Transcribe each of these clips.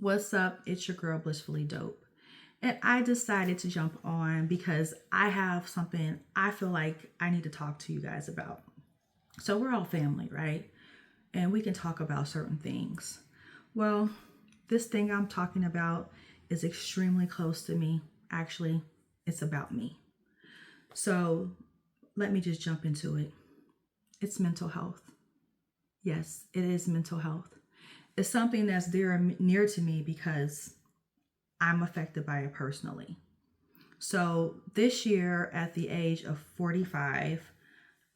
What's up? It's your girl Blissfully Dope. And I decided to jump on because I have something I feel like I need to talk to you guys about. So, we're all family, right? And we can talk about certain things. Well, this thing I'm talking about is extremely close to me. Actually, it's about me. So, let me just jump into it. It's mental health. Yes, it is mental health. It's something that's dear near to me because I'm affected by it personally. So, this year at the age of 45,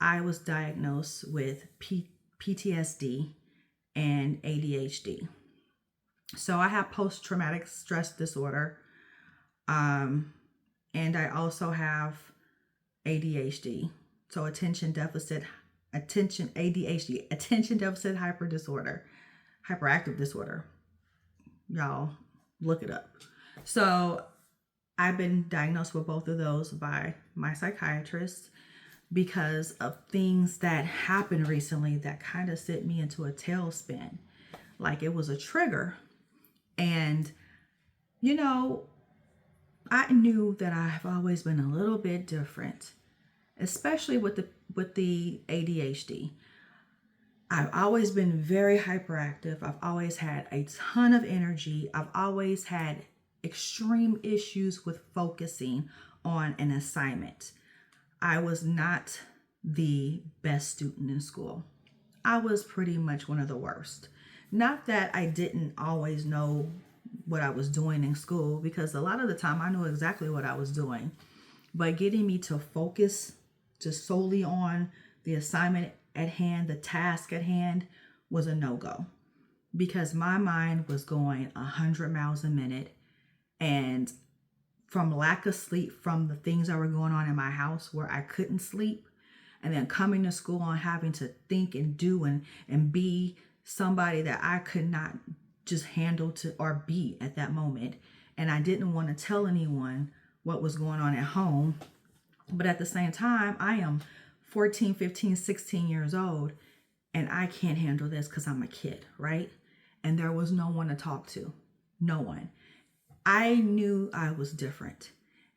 I was diagnosed with PTSD and ADHD. So, I have post traumatic stress disorder, um, and I also have ADHD. So, attention deficit hyper disorder, hyperactive disorder. Y'all look it up. So, I've been diagnosed with both of those by my psychiatrist because of things that happened recently that kind of sent me into a tailspin. Like it was a trigger. And, you know, I knew that I've always been a little bit different, especially with the ADHD. I've always been very hyperactive. I've always had a ton of energy. I've always had extreme issues with focusing on an assignment. I was not the best student in school. I was pretty much one of the worst. Not that I didn't always know what I was doing in school, because a lot of the time I knew exactly what I was doing. But getting me to focus just solely on the assignment at hand, the task at hand, was a no-go, because my mind was going 100 miles a minute. And from lack of sleep, from the things that were going on in my house where I couldn't sleep, and then coming to school and having to think and do and be somebody that I could not just handle to or be at that moment. And I didn't want to tell anyone what was going on at home. But at the same time, I am 14, 15, 16 years old, and I can't handle this because I'm a kid, right? And there was no one to talk to. No one. I knew I was different,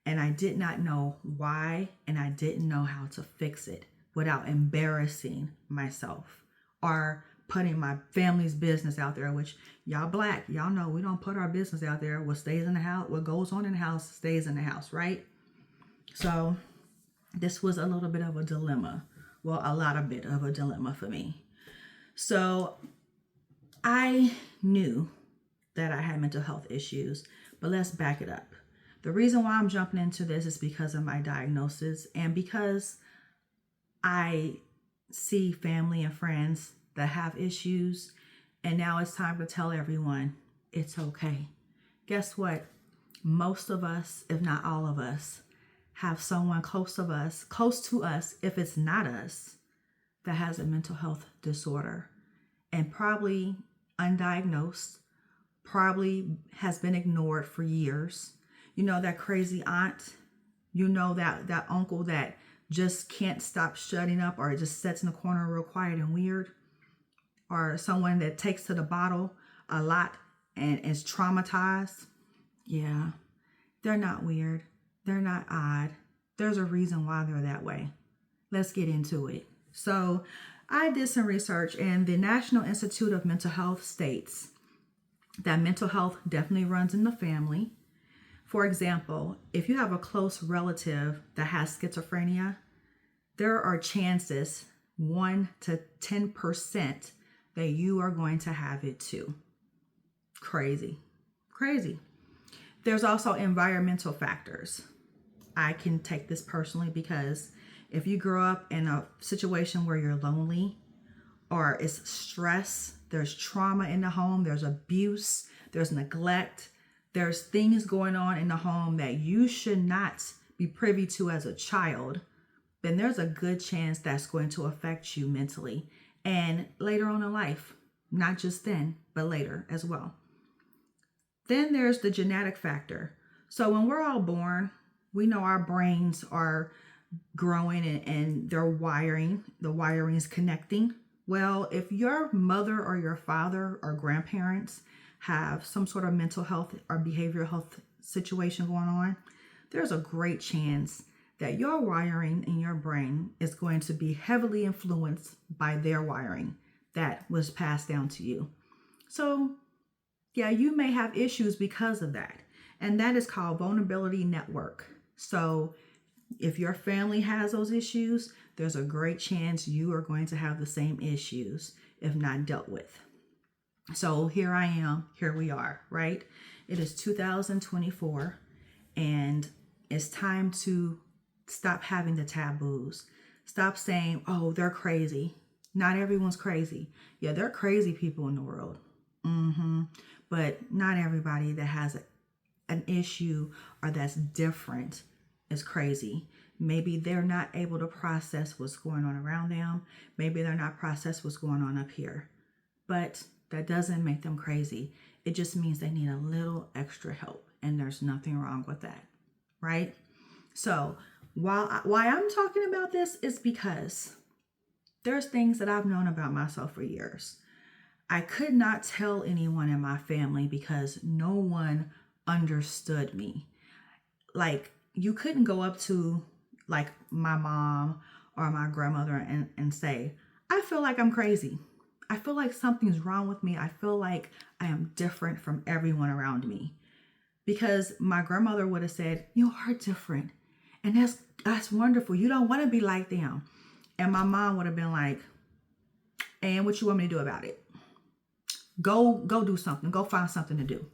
and I did not know why, and I didn't know how to fix it without embarrassing myself or putting my family's business out there, which y'all Black, y'all know we don't put our business out there. What stays in the house, what goes on in the house stays in the house, right? So this was a little bit of a dilemma. Well, a lot of bit of a dilemma for me. So I knew that I had mental health issues, but let's back it up. The reason why I'm jumping into this is because of my diagnosis, and because I see family and friends that have issues, and now it's time to tell everyone it's okay. Guess what? Most of us, if not all of us, have someone close to us, if it's not us, that has a mental health disorder, and probably undiagnosed, probably has been ignored for years. You know, that crazy aunt, you know, that uncle that just can't stop shutting up, or just sits in the corner real quiet and weird, or someone that takes to the bottle a lot and is traumatized. Yeah, they're not weird. They're not odd. There's a reason why they're that way. Let's get into it. So I did some research, and the National Institute of Mental Health states that mental health definitely runs in the family. For example, if you have a close relative that has schizophrenia, there are chances 1 to 10% that you are going to have it too. Crazy. Crazy. There's also environmental factors. I can take this personally because if you grow up in a situation where you're lonely, or it's stress, there's trauma in the home, there's abuse, there's neglect, there's things going on in the home that you should not be privy to as a child, then there's a good chance that's going to affect you mentally and later on in life. Not just then, but later as well. Then there's the genetic factor. So when we're all born, we know our brains are growing and they're the wiring is connecting. Well, if your mother or your father or grandparents have some sort of mental health or behavioral health situation going on, there's a great chance that your wiring in your brain is going to be heavily influenced by their wiring that was passed down to you. So yeah, you may have issues because of that. And that is called vulnerability network. So if your family has those issues, there's a great chance you are going to have the same issues if not dealt with. So here I am, here we are, right? It is 2024 and it's time to stop having the taboos. Stop saying, oh, they're crazy. Not everyone's crazy. Yeah, there are crazy people in the world. But not everybody that has an issue or that's different is crazy. Maybe they're not able to process what's going on around them. Maybe they're not process what's going on up here. But that doesn't make them crazy. It just means they need a little extra help. And there's nothing wrong with that, right? So why I'm talking about this is because there's things that I've known about myself for years. I could not tell anyone in my family because no one understood me. Like, you couldn't go up to like my mom or my grandmother and say, I feel like I'm crazy. I feel like something's wrong with me. I feel like I am different from everyone around me. Because my grandmother would have said, you are different. And that's wonderful. You don't want to be like them. And my mom would have been like, and what you want me to do about it? Go do something. Go find something to do.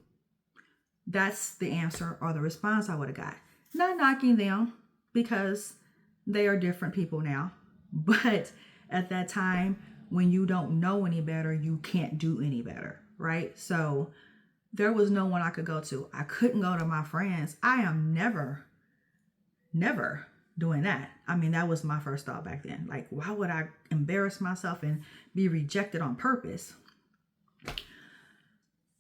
That's the answer or the response I would have got. Not knocking them because they are different people now. But at that time, when you don't know any better, you can't do any better, right? So there was no one I could go to. I couldn't go to my friends. I am never doing that. I mean, that was my first thought back then. Like, why would I embarrass myself and be rejected on purpose?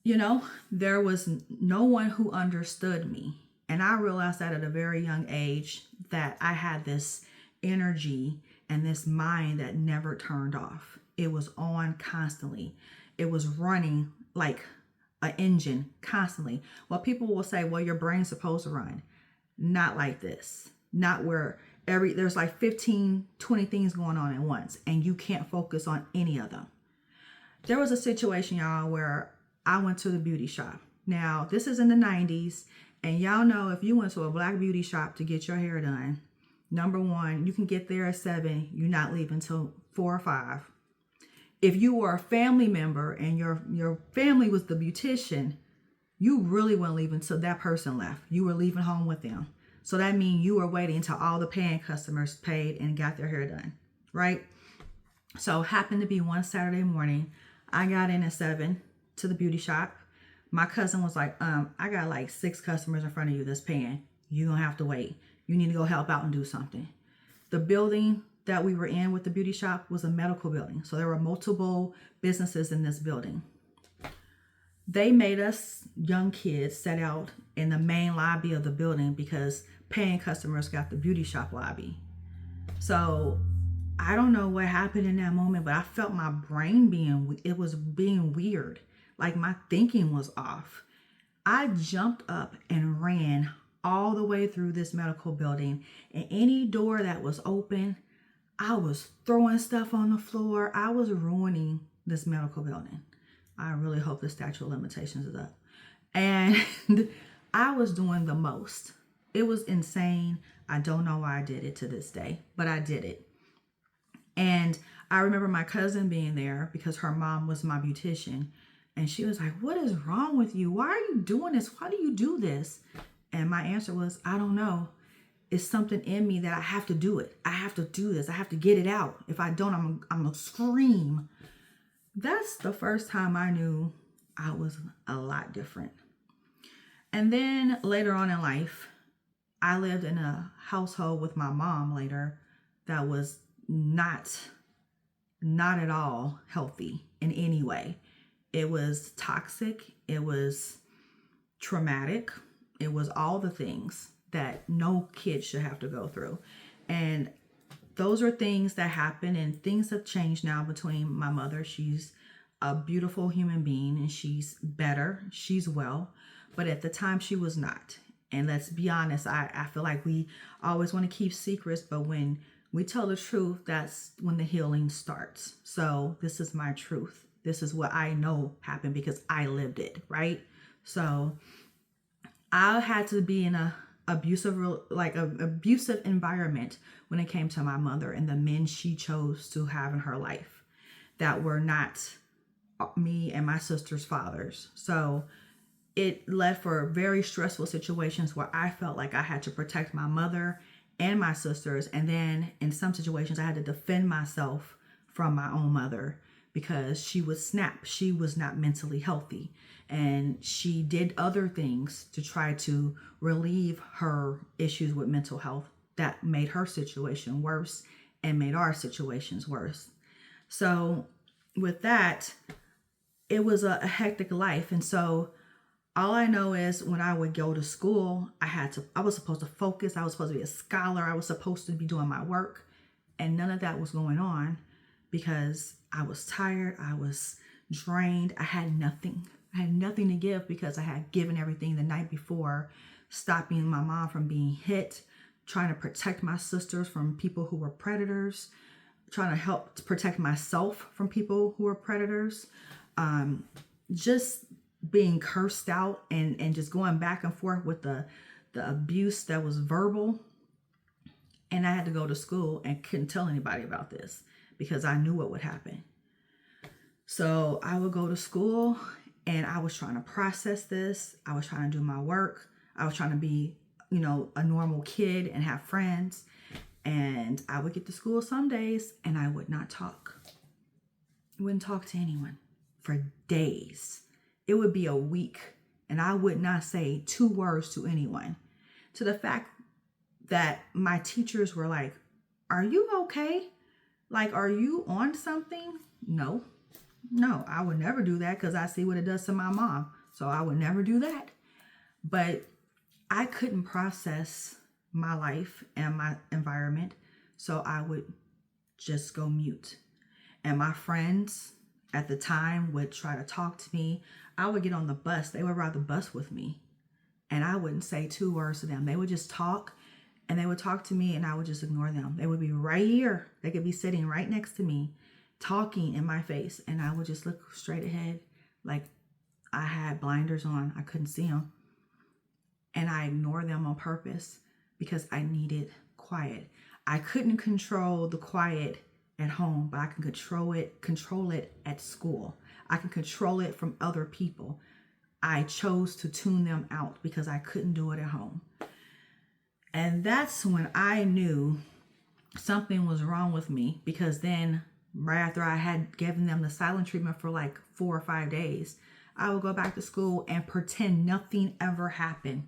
You know, there was no one who understood me. And I realized that at a very young age that I had this energy and this mind that never turned off. It was on constantly. It was running like an engine constantly. Well, people will say, well, your brain's supposed to run. Not like this. Not where there's like 15, 20 things going on at once and you can't focus on any of them. There was a situation, y'all, where I went to the beauty shop. Now, this is in the 90s, and y'all know if you went to a black beauty shop to get your hair done, number one, you can get there at 7. You're not leaving until 4 or 5. If you were a family member and your family was the beautician, you really weren't leaving until that person left. You were leaving home with them. So that means you were waiting until all the paying customers paid and got their hair done, right? So happened to be one Saturday morning, I got in at 7 to the beauty shop. My cousin was like, I got like 6 customers in front of you that's paying. You're going to have to wait. You need to go help out and do something. The building that we were in with the beauty shop was a medical building. So there were multiple businesses in this building. They made us young kids set out in the main lobby of the building because paying customers got the beauty shop lobby. So I don't know what happened in that moment, but I felt my brain being weird. Like my thinking was off. I jumped up and ran all the way through this medical building, and any door that was open, I was throwing stuff on the floor. I was ruining this medical building. I really hope the statute of limitations is up. And I was doing the most. It was insane. I don't know why I did it to this day, but I did it. And I remember my cousin being there because her mom was my beautician. And she was like, what is wrong with you? Why are you doing this? Why do you do this? And my answer was, I don't know. It's something in me that I have to do it. I have to do this. I have to get it out. If I don't, I'm going to scream. That's the first time I knew I was a lot different. And then later on in life, I lived in a household with my mom later that was not at all healthy in any way. It was toxic. It was traumatic. It was all the things that no kid should have to go through. And those are things that happen, and things have changed now between my mother. She's a beautiful human being and she's better, she's well, but at the time she was not. And let's be honest, I feel like we always want to keep secrets, but when we tell the truth, that's when the healing starts. So this is my truth. This is what I know happened because I lived it, right? So I had to be in a abusive environment when it came to my mother and the men she chose to have in her life that were not me and my sister's fathers. So it led for very stressful situations where I felt like I had to protect my mother and my sisters. And then in some situations, I had to defend myself from my own mother because she would snap. She was not mentally healthy. And she did other things to try to relieve her issues with mental health that made her situation worse and made our situations worse. So with that, it was a hectic life. And so all I know is when I would go to school, I was supposed to focus. I was supposed to be a scholar. I was supposed to be doing my work. And none of that was going on because I was tired. I was drained. I had nothing. I had nothing to give because I had given everything the night before, stopping my mom from being hit, trying to protect my sisters from people who were predators, trying to help to protect myself from people who were predators, just being cursed out and just going back and forth with the abuse that was verbal. And I had to go to school and couldn't tell anybody about this because I knew what would happen. So I would go to school and I was trying to process this. I was trying to do my work. I was trying to be, a normal kid and have friends. And I would get to school some days and I would not talk. I wouldn't talk to anyone for days. It would be a week and I would not say 2 words to anyone, to the fact that my teachers were like, "Are you okay? Like, are you on something?" No, I would never do that because I see what it does to my mom. So I would never do that. But I couldn't process my life and my environment. So I would just go mute. And my friends at the time would try to talk to me. I would get on the bus. They would ride the bus with me. And I wouldn't say 2 words to them. They would just talk and they would talk to me and I would just ignore them. They would be right here. They could be sitting right next to me, talking in my face. And I would just look straight ahead like I had blinders on. I couldn't see them. And I ignored them on purpose because I needed quiet. I couldn't control the quiet at home, but I can control it at school. I can control it from other people. I chose to tune them out because I couldn't do it at home. And that's when I knew something was wrong with me, because then right after I had given them the silent treatment for like 4 or 5 days, I would go back to school and pretend nothing ever happened.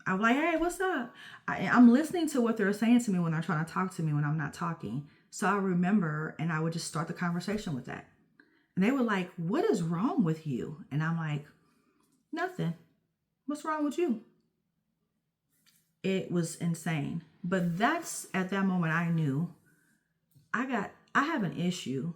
I was like, "Hey, what's up?" I'm listening to what they're saying to me when they're trying to talk to me when I'm not talking. So I remember, and I would just start the conversation with that. And they were like, "What is wrong with you?" And I'm like, "Nothing. What's wrong with you?" It was insane. But that's at that moment I knew I have an issue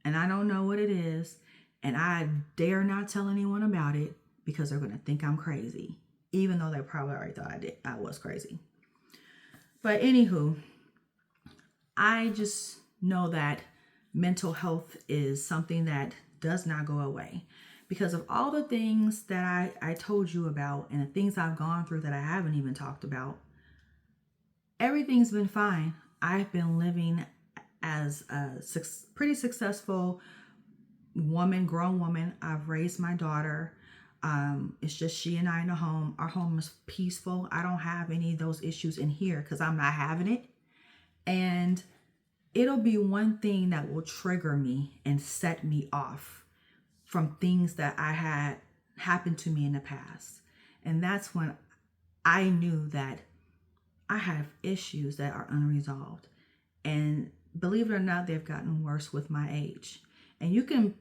and I don't know what it is. And I dare not tell anyone about it because they're going to think I'm crazy, even though they probably already thought I was crazy. But anywho, I just know that mental health is something that does not go away because of all the things that I told you about and the things I've gone through that I haven't even talked about. Everything's been fine. I've been living as a pretty successful woman, grown woman. I've raised my daughter. It's just she and I in the home. Our home is peaceful. I don't have any of those issues in here because I'm not having it. And it'll be one thing that will trigger me and set me off from things that I had happened to me in the past. And that's when I knew that I have issues that are unresolved. And believe it or not, they've gotten worse with my age. And you can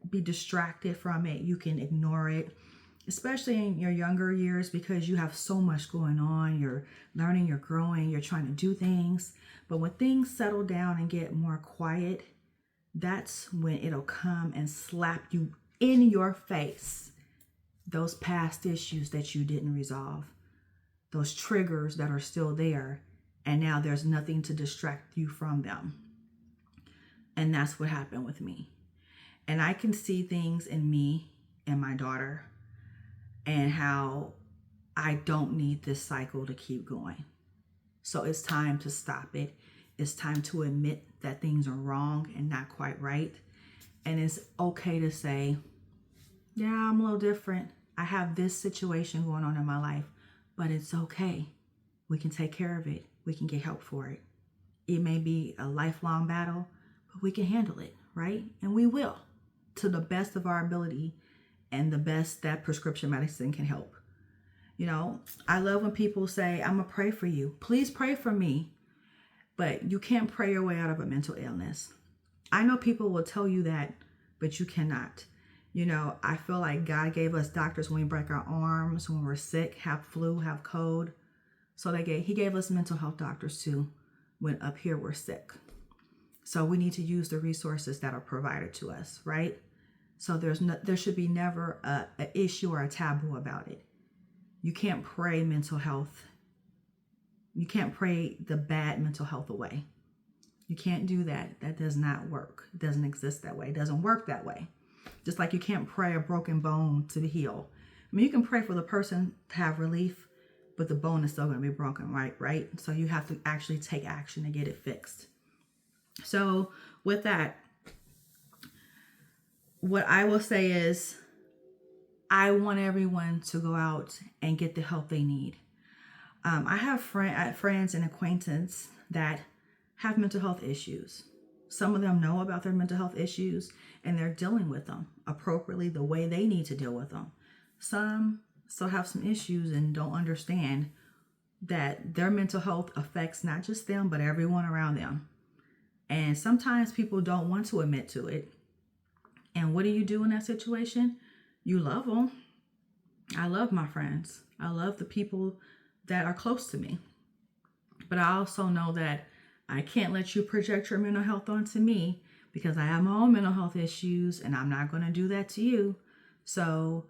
be distracted from it. You can ignore it, especially in your younger years, because you have so much going on. You're learning, you're growing, you're trying to do things. But when things settle down and get more quiet, that's when it'll come and slap you in your face. Those past issues that you didn't resolve, those triggers that are still there, and now there's nothing to distract you from them. And that's what happened with me. And I can see things in me and my daughter and how I don't need this cycle to keep going. So it's time to stop it. It's time to admit that things are wrong and not quite right. And it's okay to say, yeah, I'm a little different. I have this situation going on in my life, but it's okay. We can take care of it. We can get help for it. It may be a lifelong battle, but we can handle it, right? And we will, to the best of our ability and the best that prescription medicine can help. You know, I love when people say, I'm going to pray for you. Please pray for me. But you can't pray your way out of a mental illness. I know people will tell you that, but you cannot. You know, I feel like God gave us doctors when we break our arms, when we're sick, have flu, have cold. So he gave us mental health doctors too, when up here we're sick. So we need to use the resources that are provided to us, right? So there should be never an issue or a taboo about it. You can't pray mental health. You can't pray the bad mental health away. You can't do that. That does not work. It doesn't exist that way. It doesn't work that way. Just like you can't pray a broken bone to heal. I mean, you can pray for the person to have relief, but the bone is still going to be broken, right? So you have to actually take action to get it fixed. So with that, what I will say is I want everyone to go out and get the help they need. I have friends and acquaintances that have mental health issues. Some of them know about their mental health issues and they're dealing with them appropriately the way they need to deal with them. Some still have some issues and don't understand that their mental health affects not just them, but everyone around them. And sometimes people don't want to admit to it. And what do you do in that situation? You love them. I love my friends. I love the people that are close to me. But I also know that I can't let you project your mental health onto me because I have my own mental health issues and I'm not going to do that to you. So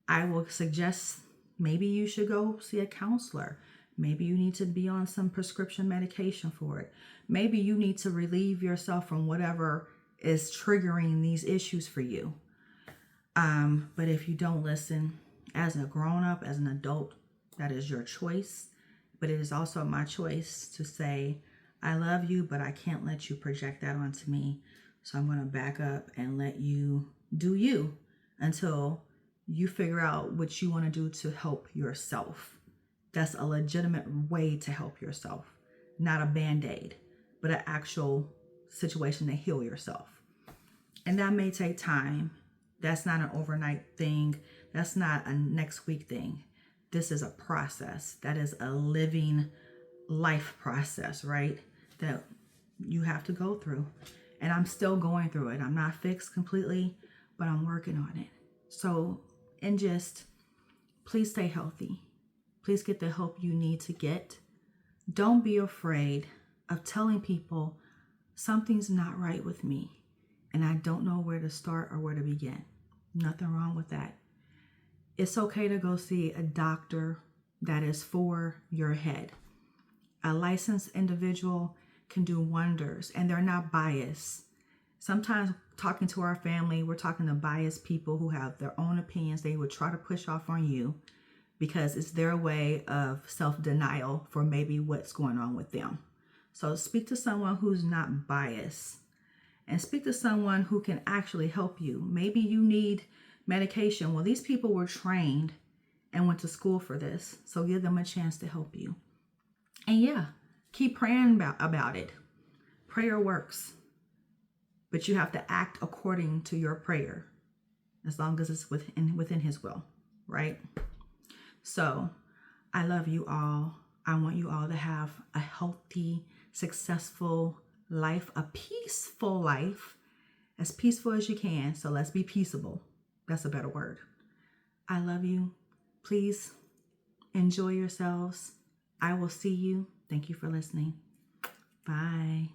I will suggest maybe you should go see a counselor. Maybe you need to be on some prescription medication for it. Maybe you need to relieve yourself from whatever is triggering these issues for you. But if you don't listen, as a grown-up, as an adult, that is your choice. But it is also my choice to say, I love you, but I can't let you project that onto me. So I'm going to back up and let you do you until you figure out what you want to do to help yourself. That's a legitimate way to help yourself, not a Band-Aid, but an actual situation to heal yourself. And that may take time. That's not an overnight thing. That's not a next week thing. This is a process. That is a living life process, right? That you have to go through. And I'm still going through it. I'm not fixed completely, but I'm working on it. So, and just please stay healthy. Please get the help you need to get. Don't be afraid of telling people something's not right with me and I don't know where to start or where to begin. Nothing wrong with that. It's okay to go see a doctor that is for your head. A licensed individual can do wonders and they're not biased. Sometimes talking to our family, we're talking to biased people who have their own opinions they would try to push off on you because it's their way of self-denial for maybe what's going on with them. So speak to someone who's not biased and speak to someone who can actually help you. Maybe you need medication. Well, these people were trained and went to school for this. So give them a chance to help you. And yeah, keep praying about it. Prayer works. But you have to act according to your prayer. As long as it's within his will, right? So I love you all. I want you all to have a healthy, successful life, a peaceful life, as peaceful as you can. So let's be peaceable. That's a better word. I love you. Please enjoy yourselves. I will see you. Thank you for listening. Bye.